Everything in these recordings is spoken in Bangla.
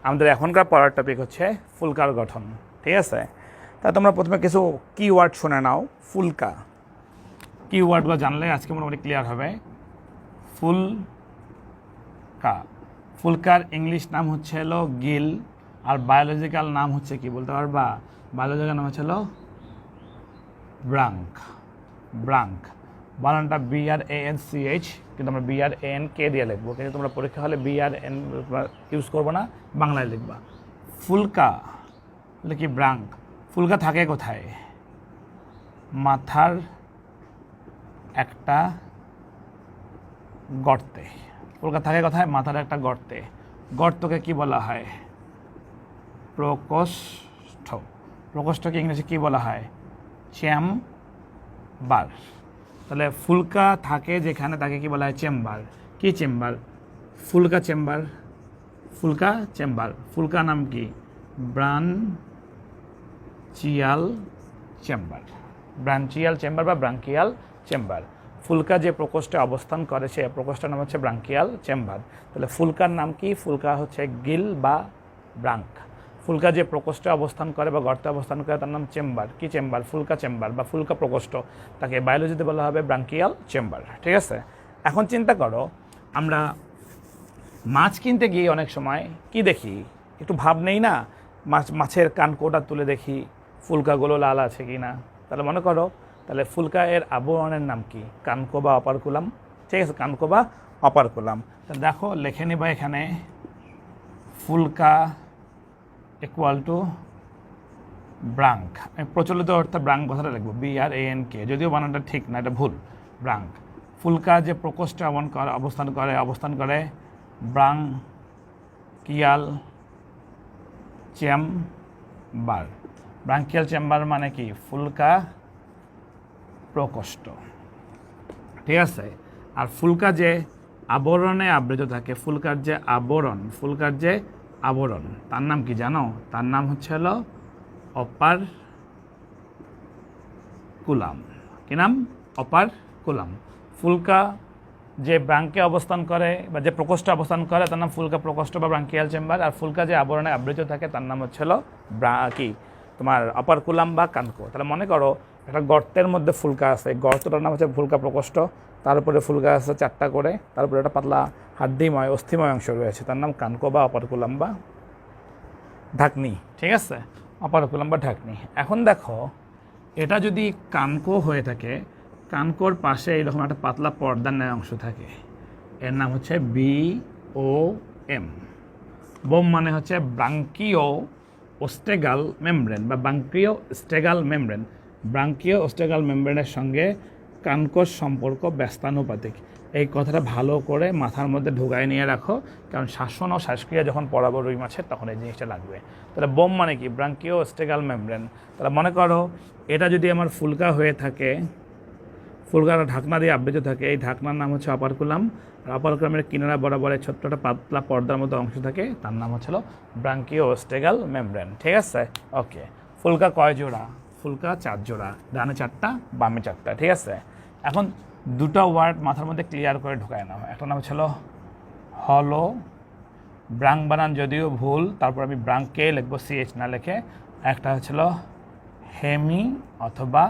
আমাদের এখনকার পড়ার টপিক হচ্ছে ফুলকার গঠন। ঠিক আছে, তা তোমরা প্রথমে কিছু কিওয়ার্ড শুনে নাও। ফুলকা কিওয়ার্ডগুলো জানলে আজকে মোটামুটি ক্লিয়ার হবে। ফুলকা, ফুলকার ইংলিশ নাম হচ্ছে হলো গিল, আর বায়োলজিক্যাল নাম হচ্ছে কি বলতে পারবা? বায়োলজিক্যাল নাম হচ্ছে হলো ব্রাঙ্ক। ব্রাঙ্ক বানানটা BRANCH, কিন্তু আমরা BRANK দিয়ে লিখবো, কিন্তু তোমরা পরীক্ষা হলে BRN ইউজ করবো না, বাংলায় লিখবা। ফুলকা বলে কি ব্রাঙ্ক। ফুলকা থাকে কোথায়? মাথার একটা গর্তে। ফুলকা থাকে কোথায়? মাথার একটা গর্তে। গর্তকে কি বলা হয়? প্রকোষ্ঠ। প্রকোষ্ঠকে ইংরেজি কি বলা হয়? চেম্বার। তাহলে ফুলকা থাকে যেখানে, তাকে কি বলা হয়? চেম্বার। কি চেম্বার? ফুলকা চেম্বার। ফুলকা চেম্বার। ফুলকা নাম কি? ব্রাঞ্চিয়াল চেম্বার। ব্রাঞ্চিয়াল চেম্বার বা ব্রাঙ্কিয়াল চেম্বার। ফুলকা যে প্রকোষ্ঠে অবস্থান করে সে প্রকোষ্ঠের নাম হচ্ছে ব্রাঙ্কিয়াল চেম্বার। তাহলে ফুলকার নাম কি? ফুলকা হচ্ছে গিল বা ব্রাঙ্ক। ফুলকা যে প্রকোষ্ঠে অবস্থান করে বা গর্তে অবস্থান করে তার নাম চেম্বার। কি চেম্বার? ফুলকা চেম্বার বা ফুলকা প্রকোষ্ঠ। তাকে বায়োলজিতে বলা হবে ব্রাঙ্কিয়াল চেম্বার। ঠিক আছে, এখন চিন্তা করো, আমরা মাছ কিনতে গিয়ে অনেক সময় কি দেখি? একটু ভাব নেই না? মাছের কানকোটা তুলে দেখি ফুলকাগুলো লাল আছে কি না। তাহলে মনে করো, তাহলে ফুলকা এর আবরণের নাম কি? কানকো বা অপারকুলাম। ঠিক আছে, কানকো বা অপারকুলাম। তাহলে দেখো লেখে নিবা এখানে ফুলকা ইকুয়াল টু ব্রাঙ্ক। আমি প্রচলিত অর্থে ব্রাঙ্ক কথাটা লিখবো BRANK, যদিও বানানটা ঠিক না, এটা ভুল। ব্রাঙ্ক। ফুলকা যে প্রকোষ্ঠে অবস্থান করে ব্রাঙ্কিয়াল চেম্বার। ব্রাঙ্কিয়াল চেম্বার মানে কি? ফুলকা প্রকোষ্ঠ। ঠিক আছে, আর ফুলকা যে আবরণে আবৃত থাকে, ফুলকার যে আবরণ তার নাম কি জানো? তার নাম হচ্ছে হলো অপারকুলাম। কি নাম? অপারকুলাম। ফুলকা যে ব্রাঙ্কে অবস্থান করে বা যে প্রকোষ্ঠে অবস্থান করে তার নাম ফুলকা প্রকোষ্ঠ বা ব্রাঙ্কিয়াল চেম্বার। আর ফুলকা যে আবরণে আবৃত থাকে তার নাম হচ্ছে হলো কি তোমার অপারকুলাম বা কানকো। তাহলে মনে করো একটা গর্তের মধ্যে ফুলকা আছে, গর্তটার নাম হচ্ছে ফুলকা প্রকোষ্ঠ, তারপরে ফুলকা আছে 4টা করে, তারপরে একটা পাতলা হাড্ডিময় অস্থিময় অংশ রয়েছে, তার নাম কানকো বা অপারকুলাম বা ঢাকনি। ঠিক আছে, অপারকুলাম বা ঢাকনি। এখন দেখো, এটা যদি কানকো হয়ে থাকে, কানকোর পাশে এইরকম একটা পাতলা পর্দার ন্যায় অংশ থাকে, এর নাম হচ্ছে BOM। বোম মানে হচ্ছে ব্রাঙ্কিও ওস্টেগাল মেমব্রেন বা ব্রাঙ্কিও স্টেগাল মেমব্রেন। ব্রাঙ্কিও ওস্টেগাল মেমব্রেনের সঙ্গে কানকোর সম্পর্ক ব্যস্তানুপাতিক। এই কথাটা ভালো করে মাথার মধ্যে ঢুকায় নিয়ে রাখো, কারণ শ্বাসন ও শ্বাসক্রিয়া যখন পড়াবো রুই মাছের তখন এই জিনিসটা লাগবে। তাহলে বোম মানে কি? ব্রাঙ্কিও স্টেগাল মেমব্রেন। তাহলে মনে করো এটা যদি আমার ফুলকা হয়ে থাকে, ফুলকাটা ঢাকনা দিয়ে আবৃত থাকে, এই ঢাকনার নাম হচ্ছে অপারকুলাম। আর অপারকুলামের কিনারা বরাবর ছোট্ট একটা পাতলা পর্দার মতো অংশ থাকে, তার নাম হচ্ছিল ব্রাঙ্কিওস্টেগাল মেমব্রেন। ঠিক আছে, ওকে। ফুলকা কয় জোড়া? ফুলকা 4 জোড়া, ডানে 4টা বামে 4টা। ঠিক আছে, এখন দুটো ওয়ার্ড মাথার মধ্যে ক্লিয়ার করে ঢুকায় নাও। একটা নাম হচ্ছিল হলো ব্রাঙ্ক, বানান যদিও ভুল, তারপর আমি ব্রাঙ্ককে লিখবো CH না লেখে। একটা হচ্ছিল হেমি অথবা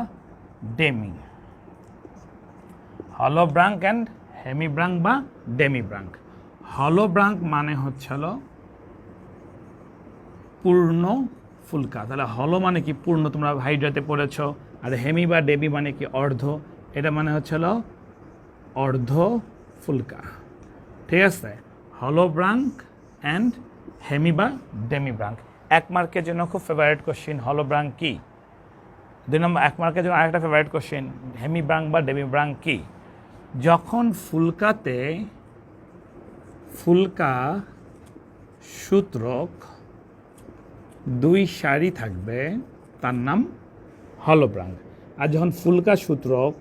ডেমি। হলো ব্রাঙ্ক অ্যান্ড হেমি ব্রাঙ্ক বা ডেমি ব্রাঙ্ক। হলো ব্রাঙ্ক মানে হচ্ছে হলো পূর্ণ ফুলকা। তাহলে হলো মানে কি? পূর্ণ, তোমরা হাইড্রাতে পড়েছ। আর হেমি বা ডেমি মানে কি? অর্ধ। এটা মানে হচ্ছে হলো অর্ধ ফুলকা। ঠিক আছে, হলো ব্রাঙ্ক অ্যান্ড হেমি বা ডেমি ব্রাঙ্ক। 1 মার্কের জন্য খুব ফেভারিট কোশ্চিন, হলো ব্রাঙ্ক কি? 2 নম্বর 1 মার্কের জন্য আরেকটা ফেভারিট কোশ্চিন, হেমি ব্রাঙ্ক বা ডেমি ব্রাঙ্ক কি? যখন ফুলকাতে ফুলকা সূত্রক 2 সারি থাকবে তার নাম হলো ব্রাঙ্ক। আর যখন ফুলকা সূত্রক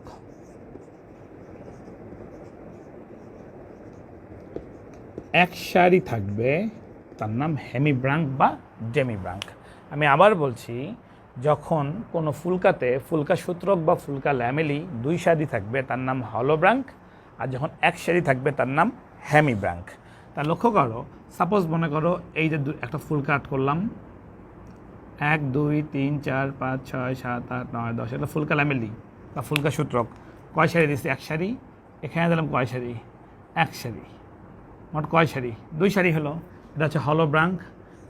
1 সারি থাকবে তার নাম হেমি ব্রাঙ্ক বা ডেমি ব্রাঙ্ক। আমি আবার বলছি, যখন কোনো ফুলকাতে ফুলকা সূত্রক বা ফুলকা ল্যামেলি 2 সারি থাকবে তার নাম হলো ব্রাঙ্ক, আর যখন 1 সারি থাকবে তার নাম হেমি ব্রাঙ্ক। তা লক্ষ্য করো, সাপোজ মনে করো এই যে একটা ফুলকা আর্ট করলাম, 1 2 3 4 5 6 7 8 9 10, এটা ফুলকা ল্যামেলি বা ফুলকা সূত্রক। কয় সারি দিচ্ছি? 1 সারি। এখানে দিলাম কয় সারি? 1 সারি। মোট কয় সারি? 2 সারি হলো। এটা হচ্ছে হলো ব্রাঙ্ক।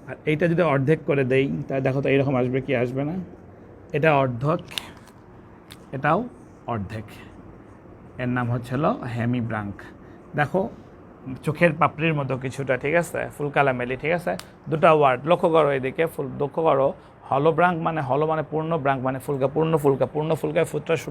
আর এইটা যদি অর্ধেক করে দেই তাহলে দেখো তো এইরকম আসবে কি আসবে না? এটা অর্ধেক, এটাও অর্ধেক। এর নাম হচ্ছে হলো হেমি ব্রাঙ্ক। দেখো চোখের পাপড়ির মতো কিছুটা, ঠিক আছে, ফুলকা ল্যামেলি, ঠিক আছে। দুটা ওয়ার্ড লক্ষ্য করো এদিকে, লক্ষ্য করো, হলো ব্রাঙ্ক মানে হলো মানে পূর্ণ, ব্রাঙ্ক মানে ফুলকা, পূর্ণ ফুলকায়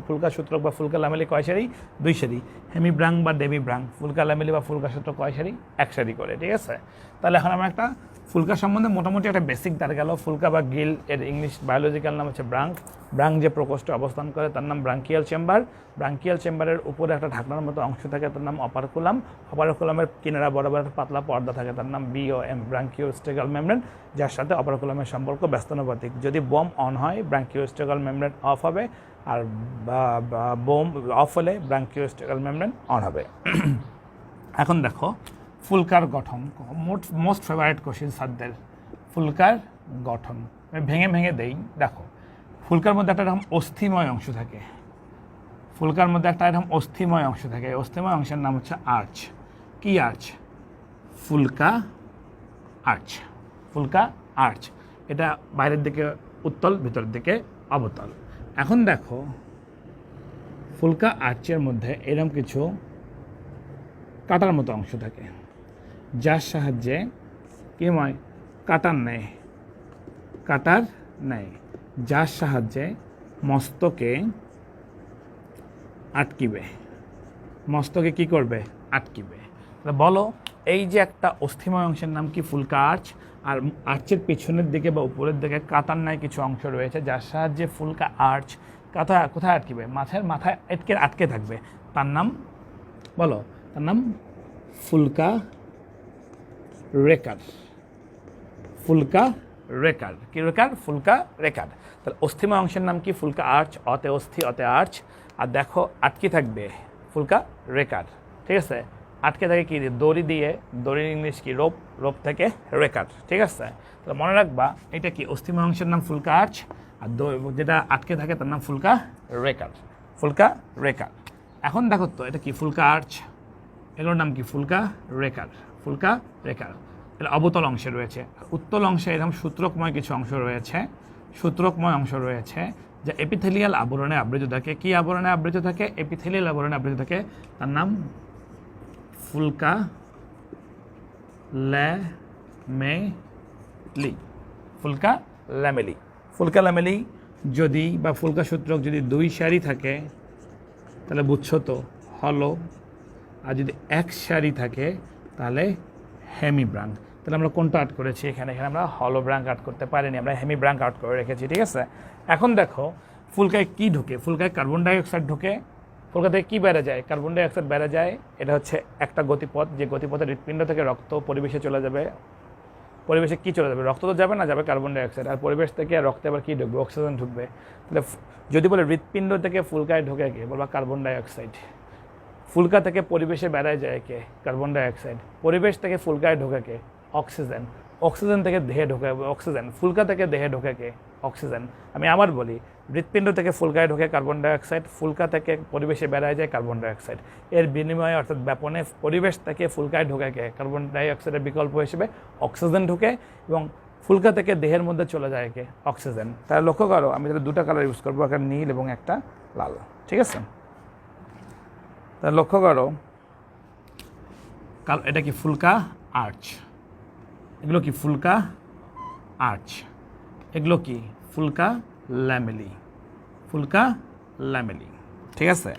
ফুলকা সূত্রক বা ফুলকা ল্যামেলি কয় সারি? 2 সারি। হেমি ব্রাঙ্ক বা ডেমি ব্রাঙ্ক ফুলকা ল্যামেলি বা ফুলকা সূত্রক কয় সারি? 1 সারি করে, ঠিক আছে। তাহলে এখন আমরা একটা ফুলকা সম্বন্ধে মোটামুটি একটা বেসিক দাঁড় গেল। ফুলকা বা গিল এর ইংলিশ বায়োলজিক্যাল নাম হচ্ছে ব্রাঙ্ক। ব্রাঙ্ক যে প্রকোষ্ঠে অবস্থান করে তার নাম ব্রাঙ্কিয়াল চেম্বার। ব্রাঙ্কিয়াল চেম্বারের উপরে একটা ঢাকনার মতো অংশ থাকে, তার নাম অপারকুলাম। অপারকুলামের কিনারা বরাবর একটা পাতলা পর্দা থাকে, তার নাম BOM, ব্রাঙ্কিওস্টেগাল মেমব্রেন, যার সাথে অপারকুলামের সম্পর্ক ব্যস্তানুপাতিক। যদি বোম অন হয় ব্রাঙ্কিওস্টেগাল মেমব্রেন অফ হবে, আর বোম অফ হলে ব্রাঙ্কিওস্টেগাল মেমব্রেন অন হবে। এখন দেখো ফুলকার গঠন, মোস্ট ফেভারিট কোশ্চেন স্যারদের। ফুলকার গঠন ভেঙে ভেঙে দেই। দেখো ফুলকার মধ্যে একটা এরকম অস্থিময় অংশ থাকে, ফুলকার মধ্যে একটা এরকম অস্থিময় অংশ থাকে। অস্থিময় অংশের নাম হচ্ছে আর্চ। কি আর্চ? ফুলকা আর্চ। ফুলকা আর্চ। এটা বাইরের দিকে উত্তল, ভিতরের দিকে অবতল। এখন দেখো ফুলকা আর্চের মধ্যে এরকম কিছু কাটার মতো অংশ থাকে, যার সাহায্যে কি হয়? কাটার নেয়, যার সাহায্যে মস্তকে আটকিবে। মস্তকে কি করবে? আটকিবে। বলো এই যে একটা অস্থিময় অংশের নাম কি? ফুলকা আর্চ। আর আর্চের পেছনের দিকে বা উপরের দিকে কাটার ন্যায় কিছু অংশ রয়েছে, যার সাহায্যে ফুলকা আর্চ কোথায় আটকিবে? মাথায় আটকে থাকবে। তার নাম বলো, তার নাম ফুলকা রেকার। ফুলকা রেকার। কি রেকার? ফুলকা রেকার। তাহলে অস্থিময় অংশের নাম কি? ফুলকা আর্চ। অতে অস্থি, অতে আর্চ। আর দেখো আটকে থাকবে ফুলকা রেকার, ঠিক আছে। আটকে থাকে কি? দড়ি দিয়ে। দড়ির ইংলিশ কি? রোপ। রোপ থেকে রেকার, ঠিক আছে। তাহলে মনে রাখবা এটা কি? অস্থিময় অংশের নাম ফুলকা আর্চ, আর যেটা আটকে থাকে তার নাম ফুলকা রেকার। ফুলকা রেকার। এখন দেখো তো এটা কি? ফুলকা আর্চ, এগুলোর নাম কি? ফুলকা রেকার। ফুলকা রেকার। এটা অবতল অংশে রয়েছে। উত্তল অংশে এরকম সূত্রকময় কিছু অংশ রয়েছে, সূত্রকময় অংশ রয়েছে যা এপিথেলিয়াল আবরণে আবৃত থাকে। কি আবরণে আবৃত থাকে? এপিথেলিয়াল আবরণে আবৃত থাকে। তার নাম ফুলকা ল্যামেলি। ফুলকা ল্যামেলি। ফুলকা ল্যামেলি যদি বা ফুলকা সূত্রক যদি 2 সারি থাকে তাহলে বুঝছো তো হলো, আর যদি 1 সারি থাকে তাহলে হেমি ব্রাঙ্ক। তাহলে আমরা কোনটা আর্ট করেছি? এখানে আমরা হলো ব্রাঙ্ক আর্ট করতে পারিনি, আমরা হেমি ব্রাঙ্ক আর্ট করে রেখেছি, ঠিক আছে। এখন দেখো ফুলকায় কি ঢোকে? ফুলকায় কার্বন ডাইঅক্সাইড ঢোকে। ফুলকা থেকে কী বেড়ে যায়? কার্বন ডাইঅক্সাইড বেড়ে যায়। এটা হচ্ছে একটা গতিপথ, যে গতিপথে হৃৎপিণ্ড থেকে রক্ত পরিবেশে চলে যাবে। পরিবেশে কি চলে যাবে? রক্ত তো যাবে না, যাবে কার্বন ডাইঅক্সাইড। আর পরিবেশ থেকে রক্তে আবার কী ঢুকবে? অক্সিজেন ঢুকবে। তাহলে যদি বলে হৃৎপিণ্ড থেকে ফুলকায় ঢোকে কে? বলবা কার্বন ডাইঅক্সাইড। ফুলকা থেকে পরিবেশে বেড়ায় যায় কে? Carbon dioxide. পরিবেশ থেকে ফুলকায় ঢোকে কে? অক্সিজেন। অক্সিজেন থেকে দেহে ঢোকে অক্সিজেন। ফুলকা থেকে দেহে ঢোকে কে? অক্সিজেন। আমি আবার বলি, হৃৎপিণ্ড থেকে ফুলকায় ঢোকে কার্বন ডাইঅক্সাইড, ফুলকা থেকে পরিবেশে বেড়ায় যায় কার্বন ডাইঅক্সাইড। এর বিনিময়ে অর্থাৎ ব্যাপনে পরিবেশ থেকে ফুলকায় ঢোকে কে? কার্বন ডাইঅক্সাইডের বিকল্প হিসেবে অক্সিজেন ঢোকে, এবং ফুলকা থেকে দেহের মধ্যে চলে যায় কে? অক্সিজেন। তাহলে লক্ষ্য করো আমি তাহলে 2টা কালার ইউজ করবো, একটা নীল এবং একটা লাল, ঠিক আছে। তাহলে লক্ষ্য করো এটা কি? ফুলকা আর্চ। এগুলো কি? ফুলকা আর্চ। এগুলো কি? ফুলকা ল্যামেলি। ফুলকা ল্যামেলি, ঠিক আছে।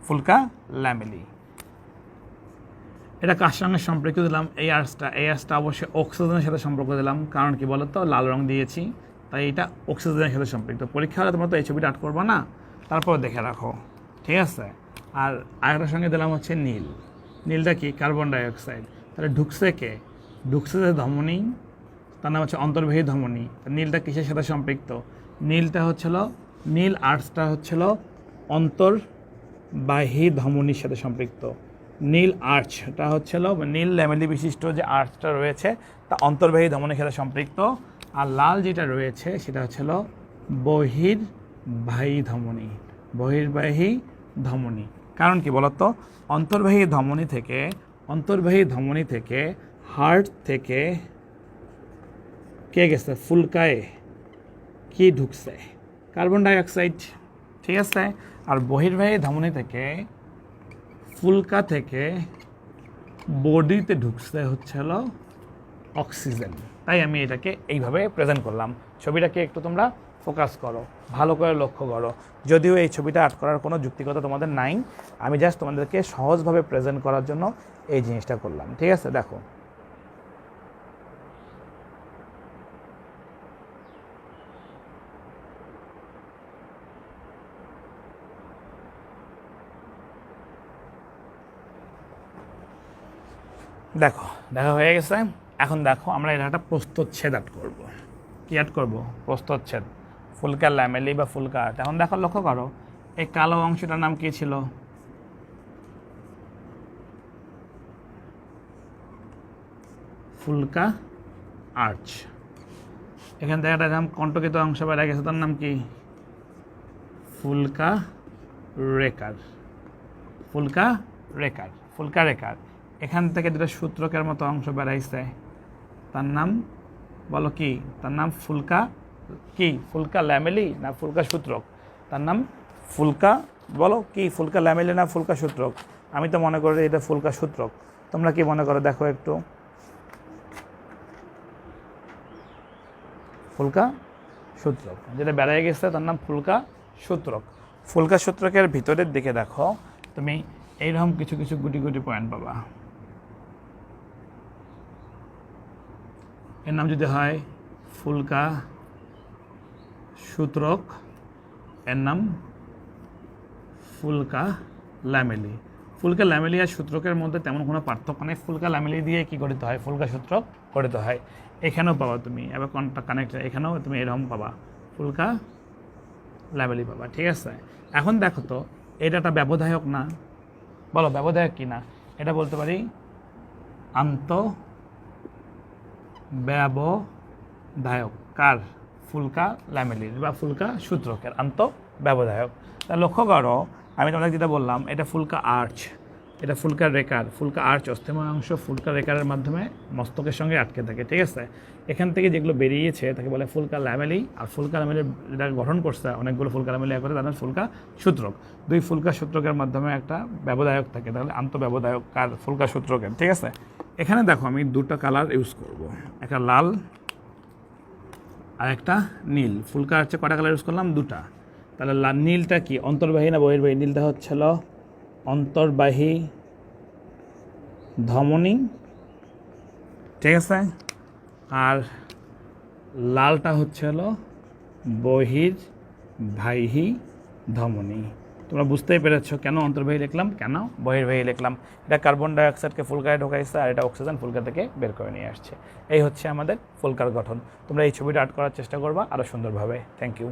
ফুলকা ল্যামেলি। এটা কার সঙ্গে সম্পর্ক দিলাম? এই আর্চটা অবশ্যই অক্সিজেনের সাথে সম্পর্ক দিলাম। কারণ কি বলতো? লাল রং দিয়েছি, তাই এটা অক্সিজেনের সাথে সম্পৃক্ত। পরীক্ষা হলে তোমরা তো এই ছবিটা আর্ট করবা না, তারপর দেখে রাখো, ঠিক আছে। আর আরেকটার সঙ্গে দিলাম হচ্ছে নীল। নীলটা কি? Carbon dioxide. তাহলে ঢুকছে কে? ঢুকছে যে ধমনী, তার নাম হচ্ছে অন্তর্বাহী ধমনী। নীলটা কিসের সাথে সম্পৃক্ত? নীলটা হচ্ছিল, নীল আর্টসটা হচ্ছিল অন্তর্বাহী ধমনীর সাথে সম্পৃক্ত। নীল আর্চটা হচ্ছিল নীল ল্যামেলি বিশিষ্ট যে আর্চটা রয়েছে তা অন্তর্বাহী ধমনীর সাথে সম্পৃক্ত, আর লাল যেটা রয়েছে সেটা হচ্ছিল বহির্বাহী ধমনী। বহির্বাহী ধমনী কারণ কি বলতো, অন্তর্বাহী ধমনী থেকে হার্ট থেকে কে গেছে, ফুলকায় কি ঢুকছে, কার্বন ডাইঅক্সাইড, ঠিক আছে। আর বহির্বাহী ধমনী থেকে ফুলকা থেকে বডিতে ঢুকছে হচ্ছে হলো অক্সিজেন। তাই আমি এটাকে এইভাবে প্রেজেন্ট করলাম। ছবিটাকে একটু তোমরা ফোকাস করো, ভালো করে লক্ষ্য করো। যদিও এই ছবিটা আর্ট করার কোনো যুক্তিকতা তোমাদের নাই, আমি জাস্ট তোমাদেরকে সহজভাবে প্রেজেন্ট করার জন্য এই জিনিসটা করলাম, ঠিক আছে। দেখো দেখো দেখা হয়ে গেছে। এখন দেখো আমরা এটা একটা প্রস্থচ্ছেদ আর্ট করবো। কি আর্ট করবো? প্রস্থচ্ছেদ, ফুলকা ল্যামেলি বা ফুলকা আর্ট। এখন দেখো লক্ষ্য করো, এই কালো অংশটার নাম কি ছিল? ফুলকা আর্চ। এখান থেকে একটা নাম কণ্টকিত অংশ বেড়ে গেছে, তার নাম কি? ফুলকা রেকার। ফুলকা রেকার, ফুলকা রেকার। এখান থেকে দুটো সূত্রকের মতো অংশ বেড়াইছে, তার নাম বলো কি? তার নাম ফুলকা কি? ফুলকা ল্যামেলি না ফুলকা সূত্রক? তার নাম ফুলকা, বলো কি? ফুলকা ল্যামেলি না ফুলকা সূত্রক? আমি তো মনে করি এটা ফুলকা সূত্রক। তোমরা কি মনে করো? দেখো একটু। ফুলকা সূত্রক, যেটা বেড়াই গেছে তার নাম ফুলকা সূত্রক। ফুলকা সূত্রকের ভিতরের দিকে দেখো তুমি এইরকম কিছু কিছু গুটি গুটি পয়েন্ট পাবা। এর নাম যদি হয় ফুলকা সূত্রক, এর নাম ফুলকা ল্যামেলি। ফুলকা ল্যামেলি আর সূত্রকের মধ্যে তেমন কোনো পার্থক্য নেই। ফুলকা ল্যামেলি দিয়ে কী গঠিত হয়? ফুলকা সূত্রক গঠিত হয়। এখানেও পাবা তুমি, এবার কানেক্ট, এখানেও তুমি এরকম পাবা, ফুলকা ল্যামেলি পাবা, ঠিক আছে। এখন দেখো তো, এটা একটা ব্যবধায়ক না? বলো ব্যবধায়ক কি না? এটা বলতে পারি ব্যবধায়ক। কার? ফুলকা ল্যামেলির বা ফুলকা সূত্রকের ব্যবধায়ক। তা লক্ষ্য করো, আমি তোমাদের যেটা বললাম, এটা ফুলকা আর্চ, এটা ফুলকা রেকার। ফুলকা আর্চ অস্থিময় অংশ ফুলকা রেকারের মাধ্যমে মস্তকের সঙ্গে আটকে থাকে, ঠিক আছে। এখান থেকে যেগুলো বেরিয়েছে তাকে বলে ফুলকা ল্যামেলি। আর ফুলকা ল্যামেলি যেটা গঠন করছে অনেকগুলো ফুলকা ল্যামেলি করে, তাদের ফুলকা সূত্রক। দুই ফুলকা সূত্রকের মাধ্যমে একটা ব্যবধায়ক থাকে, তাহলে আন্তঃব্যবধায়ক কার? ফুলকা সূত্রকের, ঠিক আছে। এখানে দেখো আমি দুটো কালার ইউজ করব, একটা লাল আর একটা নীল। ফুলকা হচ্ছে কটা কালার ইউজ করলাম? দুটা। তাহলে নীলটা কি, অন্তর্বাহী না বহির্বাহী? নীলটা হচ্ছিল অন্তর্বাহী ধমনী, ঠিক আছে। আর লালটা হচ্ছে হলো বহির্বাহী ধমনী। তোমরা বুঝতেই পেরেছো কেন অন্তর্বাহী লিখলাম, কেন বহির্বাহী লিখলাম। এটা কার্বন ডাইঅক্সাইডকে ফুলকায় ঢোকাইছে, আর এটা অক্সিজেন ফুলকা থেকে বের করে নিয়ে আসছে। এই হচ্ছে আমাদের ফুলকার গঠন। তোমরা এই ছবিটা আর্ট করার চেষ্টা করবা আরও সুন্দরভাবে। Thank you.